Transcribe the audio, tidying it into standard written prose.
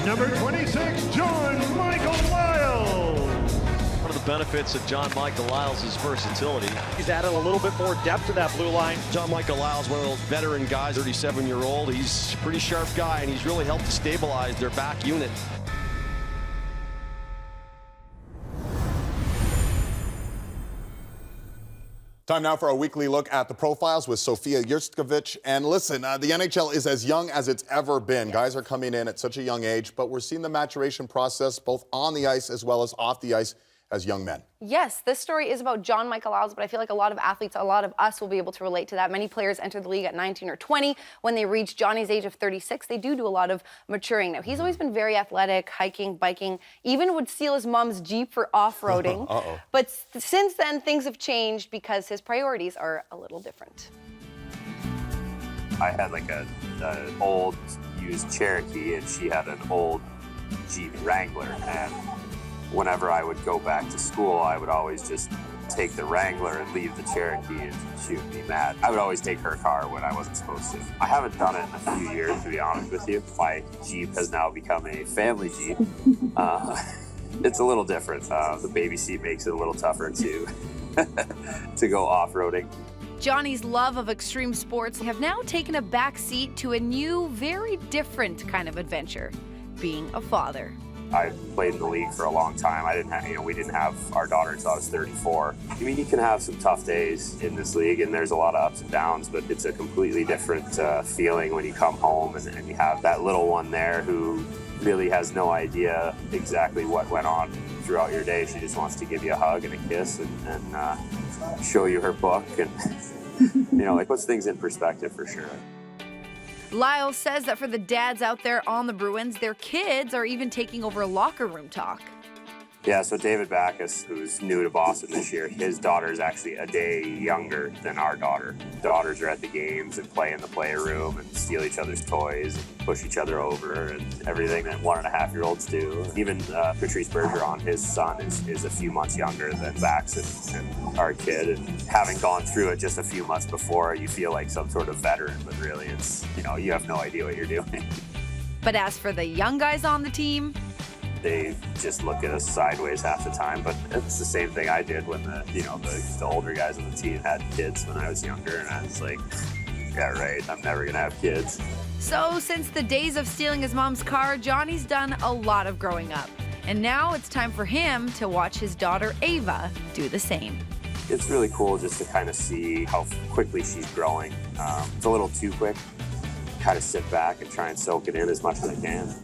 Number 26, John-Michael Liles. One of the benefits of John-Michael Liles is versatility. He's added a little bit more depth to that blue line. John-Michael Liles, one of those veteran guys, 37-year-old. He's a pretty sharp guy, and he's really helped to stabilize their back unit. Time now for a weekly look at the profiles with Sophia Jurksztowicz. And listen, the NHL is as young as it's ever been. Yes. Guys are coming in at such a young age, but we're seeing the maturation process both on the ice as well as off the ice as young men. Yes, this story is about John-Michael Liles, but I feel like a lot of athletes, a lot of us will be able to relate to that. Many players enter the league at 19 or 20. When they reach Johnny's age of 36, they do a lot of maturing. Now, he's always been very athletic, hiking, biking, even would steal his mom's Jeep for off-roading. But since then, things have changed because his priorities are a little different. I had like an old used Cherokee, and she had an old Jeep Wrangler, and whenever I would go back to school, I would always just take the Wrangler and leave the Cherokee, and she would be mad. I would always take her car when I wasn't supposed to. I haven't done it in a few years, to be honest with you. My Jeep has now become a family Jeep. It's a little different. The baby seat makes it a little tougher to go off-roading. Johnny's love of extreme sports have now taken a back seat to a new, very different kind of adventure, being a father. I played in the league for a long time. I didn't have, we didn't have our daughter until I was 34. I mean, you can have some tough days in this league, and there's a lot of ups and downs, but it's a completely different feeling when you come home and you have that little one there who really has no idea exactly what went on throughout your day. She just wants to give you a hug and a kiss and show you her book, and it puts things in perspective for sure. Liles says that for the dads out there on the Bruins, their kids are even taking over locker room talk. Yeah, so David Backus, who's new to Boston this year, his daughter is actually a day younger than our daughter. Daughters are at the games and play in the playroom and steal each other's toys and push each other over and everything that 1.5-year-olds do. Even Patrice Bergeron, his son, is a few months younger than Bax and our kid. And having gone through it just a few months before, you feel like some sort of veteran, but really it's, you have no idea what you're doing. But as for the young guys on the team, they just look at us sideways half the time, but it's the same thing I did when the older guys on the team had kids when I was younger, and I was like, yeah, right, I'm never gonna have kids. So since the days of stealing his mom's car, Johnny's done a lot of growing up. And now it's time for him to watch his daughter Ava do the same. It's really cool just to kind of see how quickly she's growing. It's a little too quick. Kind of sit back and try and soak it in as much as I can.